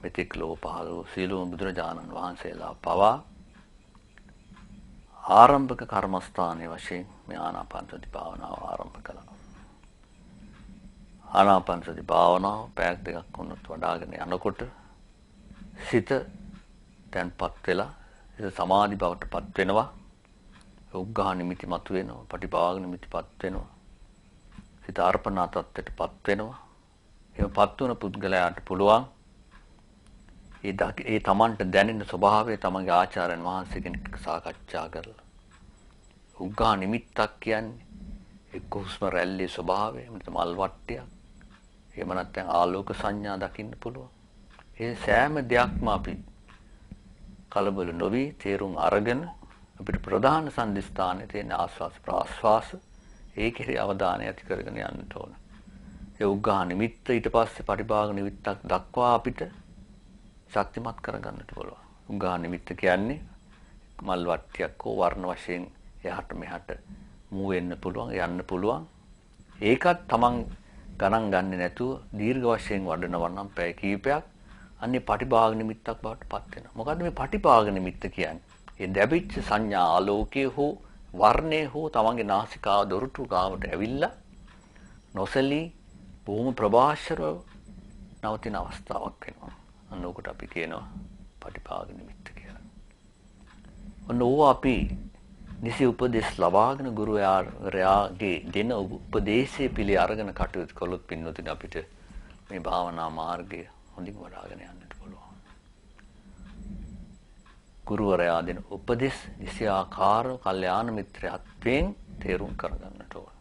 මෙතෙක් ලෝ පහළ වූ සීලෝම බුදුරජාණන් වහන්සේලා පවා ආරම්භක කර්මස්ථානයේ වශයෙන් මේ ආනාපාන සති භාවනාව ආරම්භ කළා. ආනාපාන සති භාවනාව පැයක් දෙකක් වුණත් වඩාගෙන යනකොට සිත තැන්පත් වෙලා සිත සමාධි බවට පත් වෙනවා. උග්ඝා නිමිති මත වෙනවා. පටිභාග නිමිතිපත් වෙනවා. සිත අර්පණා තත්ත්වයටපත් වෙනවා. එහෙමපත් වුණ පුද්ගලයාට පුළුවන් ඒ තමන්ට දැනෙන ස්වභාවය තමන්ගේ ආචාර්යන් වහන්සේ කෙනෙක් සාකච්ඡා කරලා උග්ඝා නිමිත්තක් කියන්නේ එක්ක හුස්ම රැල්ලේ ස්වභාවය එහෙම මල් වට්ටයක් එහෙම නැත්නම් ආලෝක සංඥා දකින්න පුළුවන්. ඒ සෑම දෙයක්ම අපි කලබල නොවි තේරුම් අරගෙන අපිට ප්‍රධාන සම්දිස්ථානයේ තියෙන ආස්වාස් ප්‍රාස්වාස ඒ කෙරේ අවධානය ඇති කරගෙන යන්න ඕන. ඒ උග්ඝා නිමිත්ත ඊට පස්සේ පරිභාග නිමිත්තක් දක්වා අපිට ශක්තිමත් කරගන්නට පුළුවන්. උග්ඝා නිමිත්ත කියන්නේ මල් වට්ටියක් හෝ වර්ණ වශයෙන් එහාට මෙහාට මූ වෙන්න පුළුවන් යන්න පුළුවන්. ඒකත් Taman ගණන් ගන්නේ නැතුව දීර්ඝ වශයෙන් වඩනවා නම් පැය කීපයක් අන්නේ පටිභාග නිමිත්තක් බවට පත් වෙනවා. මොකද්ද මේ පටිභාග නිමිත්ත කියන්නේ? ඒ දැබිච්ච සංඥා ආලෝකයේ හෝ වර්ණයේ හෝ Tamanගේ නාසිකාව දොරටු ගාවට ඇවිල්ලා නොසලී බොහොම ප්‍රභාෂරව නවතින අවස්ථාවක් වෙනවා. අන්න උකට අපි කියනවා පටිභාග නිමිත්ත කියලා. ඔන්න ඕවා අපි නිසි උපදෙස් ලබාගෙන ගුරුවරයාගේ දෙන උපදේශයේ පිළි අරගෙන කටයුතු කළොත් පින්නොතින් අපිට මේ භාවනා මාර්ගය හොඳින් වඩ아가න යන්නට පුළුවන්. ගුරුවරයා දෙන උපදෙස් නිසි ආකාරව කල්යාණ මිත්‍රයත්වයෙන් තේරුම් කරගන්නට ඕන.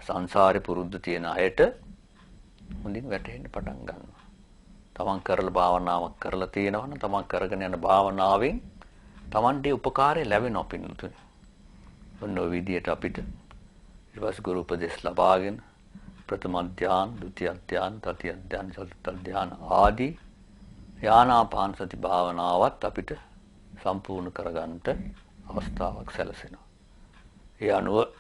සංසාරේ පුරුද්ද තියෙන අයට හොඳින් වැටහෙන්න පටන් ගන්නවා. තමන් කරලා භාවනාවක් කරලා තියෙනවා නම් තමන් කරගෙන යන භාවනාවෙන් තමන්ට උපකාරය ලැබෙනවා පින්නතුනි. ඔන්න ඔය විදිහට අපිට ඊට පස්සේ ගුරු උපදෙස් ලබාගෙන ප්‍රථම ධ්‍යාන, ဒုတိ ය ධ්‍යාන, තෘතිය ධ්‍යාන, චතුර්ථ ධ්‍යාන ආදී ආනාපාන සති භාවනාවත් අපිට සම්පූර්ණ කරගන්නට අවස්ථාවක් සැලසෙනවා. ඒ අනුව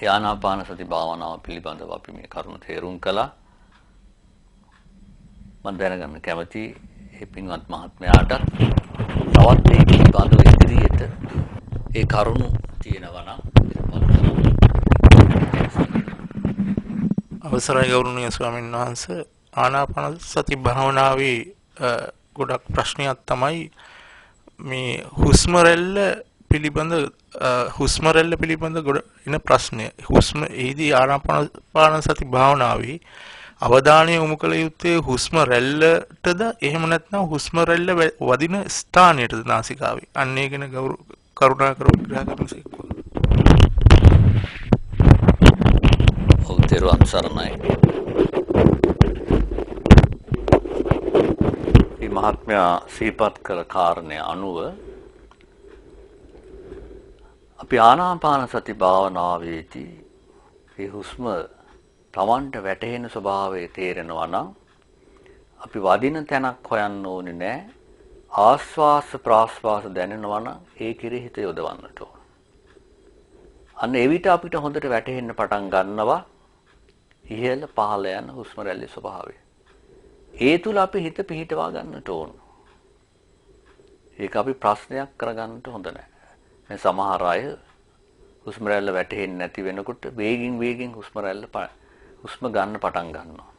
ආනාපාන සති භාවනාව පිළිබඳව අපි මේ කරුණු තේරුම් කළා. මම දැනගන්න කැමති මේ පින්වත් මහත්මයාට තවත් මේ පිළිබඳව ඉදිරියට ඒ කරුණු තියෙනවා නම් අවසරයි ගෞරවනීය ස්වාමීන් වහන්සේ ආනාපාන සති භාවනාවේ ගොඩක් ප්‍රශ්නයක් තමයි මේ හුස්ම රැල්ල පිළිබඳ ගොඩ එන ප්‍රශ්නය. හුස්ම ඒදී ආනාපාන සති භාවනාවේ අවධානය යොමු කළ යුත්තේ හුස්ම රැල්ලටද එහෙම නැත්නම් හුස්ම රැල්ල වදින ස්ථානයටද නාසිකාවේ? අන්න ඒ ගැන කරුණාකර විග්‍රහ කරන්නසේක්වා. තෙරුවන් සරණයි. මේ මහත්මයා සිහිපත් කළ කාරණය අනුව අපි ආනාපාන සති භාවනාවේදී මේ හුස්ම තමන්ට වැටහෙන ස්වභාවය තේරෙනවා නම් අපි වදින තැනක් හොයන්න ඕනේ නැහැ. ආස්වාස ප්‍රාස්වාස දැනෙනවා නම් ඒ කෙරෙහි හිත යොදවන්නට ඕන. අන්න එවිට අපිට හොඳට වැටහෙන්න පටන් ගන්නවා ඉහළ පහළ යන හුස්ම රැල්ලේ ස්වභාවය. ඒ තුල අපි හිත පිහිටවා ගන්නට ඕන. ඒක අපි ප්‍රශ්නයක් කරගන්නට හොඳ නැහැ. මේ සමහර අය හුස්ම රැල්ල වැටෙන්නේ නැති වෙනකොට වේගින් හුස්ම ගන්න පටන් ගන්නවා.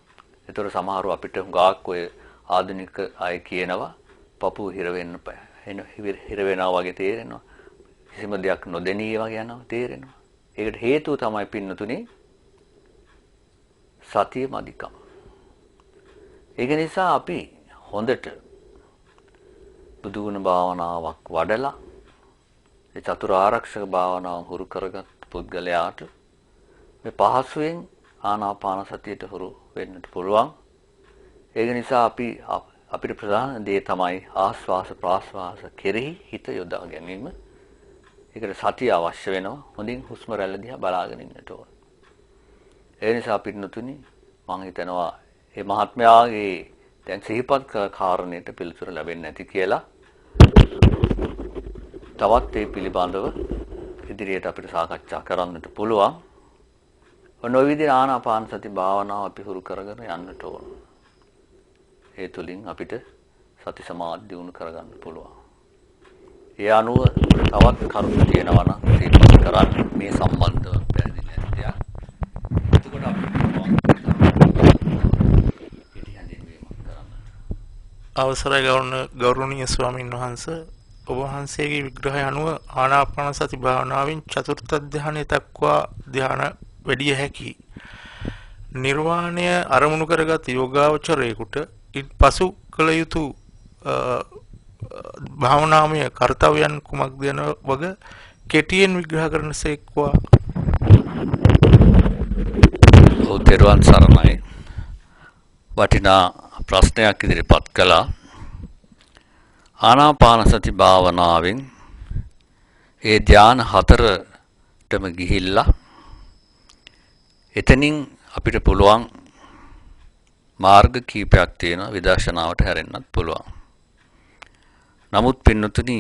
ඒතර සමහරව අපිට ගාක් ඔය ආධුනික අය කියනවා පපුව හිර වෙනවා වගේ තේරෙනවා. කිසිම දෙයක් නොදෙනී වගේ යනවා තේරෙනවා. ඒකට හේතුව තමයි පින්නතුනේ සතිය මදිකම. ඒක නිසා අපි හොඳට බුදුගුණ භාවනාවක් වඩලා ඒ චතුරාර්යක භාවනාව හුරු කරගත් පුද්ගලයාට මේ පහසුවෙන් ආනාපාන සතියට හුරු වෙන්නට පුළුවන්. ඒක නිසා අපිට ප්‍රධාන දේ තමයි ආස්වාස ප්‍රාස්වාස කෙරෙහි හිත යොදා ගැනීම. ඒකට සතිය අවශ්‍ය වෙනවා. හොඳින් හුස්ම රැල්ල දිහා බලාගෙන ඉන්නට ඕන. ඒ නිසා පිටුතුනි මම හිතනවා මේ මහත්මයාගේ දැන් සිහිපත් කළ කාරණයට පිළිතුර ලැබෙන්නේ නැති කියලා. තවත් ඒ පිළිබඳව ඉදිරියට අපිට සාකච්ඡා කරන්නට පුළුවන්. ඔන්න ඔය විදිහට ආනාපාන සති භාවනාව අපි හුරු කරගෙන යන්නට ඕන. ඒ තුලින් අපිට සති සමාධි දියුණු කරගන්න පුළුවන්. ඒ අනුව තවත් කරුණු තියෙනවා නම් සිහිපත් කරන්න මේ සම්බන්ධව පැහැදිලි නැතියක්. එතකොට අපිට අවසරයි ගෞරවනීය ස්වාමීන් වහන්සේ ඔබ වහන්සේගේ විග්‍රහය අනුව ආනාපාන සති භාවනාවෙන් චතුර්ථ ධ්‍යානය දක්වා ධ්‍යාන වැඩි හැකි. නිර්වාණය අරමුණු කරගත් යෝගාවචරයෙකුට පසු කළ යුතු භාවනාමය කර්තව්‍යයන් කුමක්ද යන වග කෙටියෙන් විග්‍රහ කරනසේක්වා. තෙරුවන් සරණයි. වටිනා ප්‍රශ්නයක් ඉදිරිපත් කළා. ආනාපාන සති භාවනාවෙන් ඒ ධ්‍යාන හතරටම ගිහිල්ලා එතනින් අපිට පුළුවන් මාර්ග කීපයක් තියෙනවා විදර්ශනාවට හැරෙන්නත් පුළුවන්. නමුත් පින්නතුනි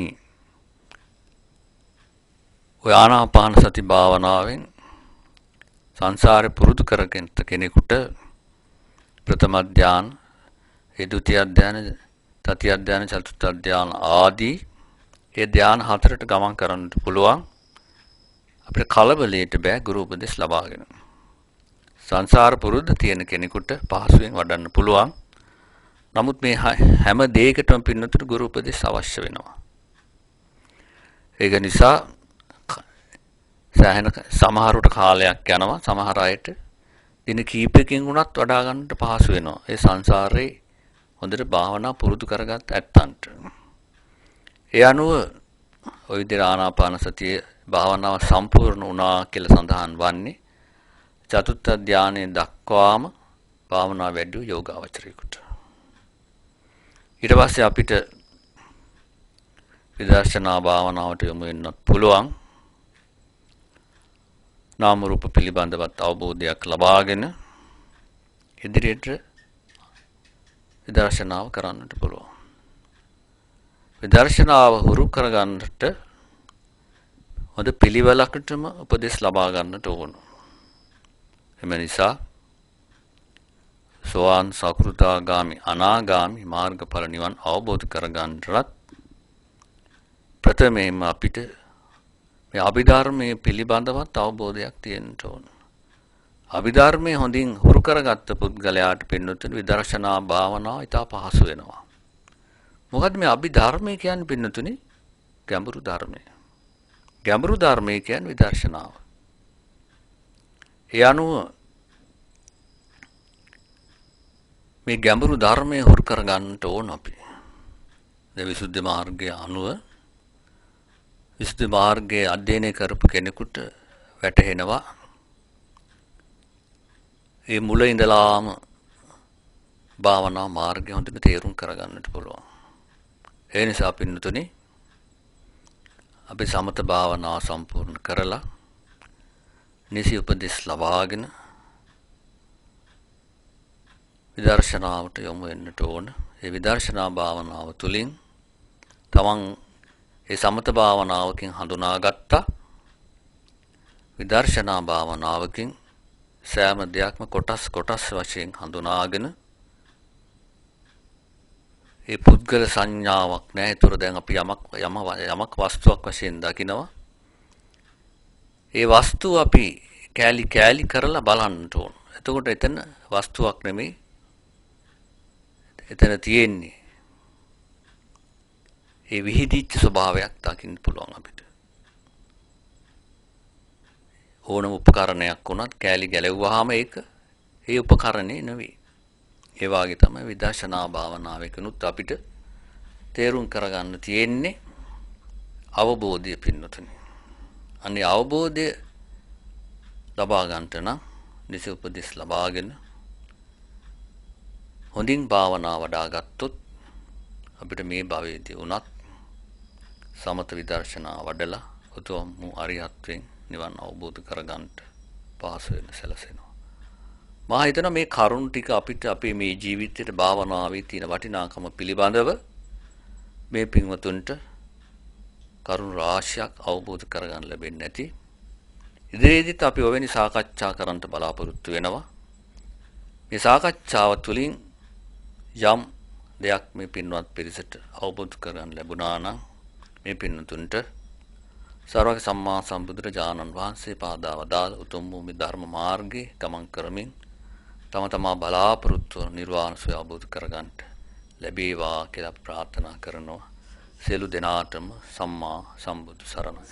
ඔය ආනාපාන සති භාවනාවෙන් සංසාරේ පුරුදු කරගෙන කෙනෙකුට ප්‍රථම ධ්‍යාන, ද්විතිය ධ්‍යාන, තතිය ධ්‍යාන, චතුර්ථ ධ්‍යාන ආදී ඒ ධ්‍යාන හතරට ගමන් කරන්නට පුළුවන්. අපිට කලබලයට බෑ ගුරු උපදෙස් ලබාගෙන. සංසාර පුරුද්ද තියෙන කෙනෙකුට පහසුවෙන් වඩන්න පුළුවන්. නමුත් මේ හැම දෙයකටම පින්නතුට ගුරු උපදෙස් අවශ්‍ය වෙනවා. ඒක නිසා සෑහෙන සමහරට කාලයක් යනවා. සමහර අයට දින කීපයකින් වුණත් වඩා ගන්නට පහසු වෙනවා. ඒ සංසාරේ හොඳට භාවනා පුරුදු කරගත් ඇත්තන්ට. ඒ අනුව ওই විදිහට ආනාපාන සතිය භාවනාව සම්පූර්ණ වුණා කියලා සඳහන් වන්නේ චතුත්ථ ධානයේ දක්වාම භාවනා වැඩි යෝගාවචරයෙකුට. ඊට පස්සේ අපිට විදර්ශනා භාවනාවට යොමු වෙන්න පුළුවන්. නාම රූප පිළිබඳවත් අවබෝධයක් ලබාගෙන ඉදිරියට විදර්ශනාව කරන්නට පුළුවන්. විදර්ශනාව හුරු කරගන්නට හොඳ පිළිවෙලකටම උපදෙස් ලබා ගන්නට ඕන. එම නිසා සෝවාන් සකෘදාගාමි අනාගාමි මාර්ගඵල නිවන් අවබෝධ කරගන්නටත් ප්‍රථමයෙන්ම අපිට මේ අභිධර්මයේ පිළිබඳවත් අවබෝධයක් තියෙන්න ඕන. අභිධර්මයේ හොඳින් හුරු කරගත්ත පුද්ගලයාට පින්නතුනි විදර්ශනා භාවනාව ඉතා පහසු වෙනවා. මොකද මේ අභිධර්මය කියන්නේ පින්නතුනි ගැඹුරු ධර්මය. ගැඹුරු ධර්මය කියන්නේ විදර්ශනාව. ඒ අනුව මේ ගැඹුරු ධර්මය හුරු කරගන්නට ඕන අපි. දැන් විසුද්ධි මාර්ගයේ අනුව විසුද්ධි මාර්ගයේ අධ්‍යයනය කරපු කෙනෙකුට වැටහෙනවා ඒ මුල ඉඳලාම භාවනා මාර්ගය හොඳට තේරුම් කරගන්නට පුළුවන්. ඒ නිසා පින්නතුනි අපි සමත භාවනාව සම්පූර්ණ කරලා නිසි උපදෙස් ලබාගෙන විදර්ශනාවට යොමු වෙන්නට ඕන. ඒ විදර්ශනා භාවනාව තුළින් තමන් ඒ සමත භාවනාවකින් හඳුනාගත්තා විදර්ශනා භාවනාවකින් සෑම දෙයක්ම කොටස් වශයෙන් හඳුනාගෙන ඒ පුද්ගල සංඥාවක් නැහැ. ඒතර දැන් අපි යමක් වස්තුවක් වශයෙන් දකිනවා. ඒ වස්තුව අපි කෑලි කරලා බලන්න ඕන. එතකොට එතන වස්තුවක් නෙමෙයි. එතන තියෙන්නේ ඒ විහිදිච්ච ස්වභාවයක් දකින්න පුළුවන් අපිට. ඕනම උපකරණයක් වුණත් කෑලි ගැලෙව්වහම ඒක ඒ උපකරණේ නෙවෙයි. ඒ වාගේ තමයි විදර්ශනා භාවනාවකනුත් අපිට තේරුම් කරගන්න තියෙන්නේ අවබෝධය පින්නතුනි. අනේ අවබෝධය ලබා ගන්නට නම් නිසි උපදෙස් ලබාගෙන හොඳින් භාවනා වඩා ගත්තොත් අපිට මේ භවයේදී උනත් සමත විදර්ශනා වඩලා උතුම් වූ අරිහත්වෙන් නිවන් අවබෝධ කරගන්නට පහසු වෙන සැලසෙනවා. මා හිතනවා මේ කරුණ ටික අපිට අපේ මේ ජීවිතයේ භාවනාවේ තියෙන වටිනාකම පිළිබඳව මේ පින්වතුන්ට කරුණ රාශියක් අවබෝධ කරගන්න ලැබෙන්නේ නැති. ඉදිරියේදීත් අපි ඔවැනි සාකච්ඡා කරන්න බලාපොරොත්තු වෙනවා. මේ සාකච්ඡාව තුළින් යම් දෙයක් මේ පින්වත් පිරිසට අවබෝධ කරගන්න ලැබුණා නම් මේ පින්වතුන්ට සර්වක සම්මා සම්බුදුරජාණන් වහන්සේ පාදා වදාළ උතුම් වූ ධර්ම මාර්ගයේ ගමන් කරමින් තම තමා බලාපොරොත්තු නිර්වාණ සෝය අවබෝධ කරගන්නට ලැබේවා කියලා ප්‍රාර්ථනා කරනවා. සියලු දෙනාටම සම්මා සම්බුදු සරණයි.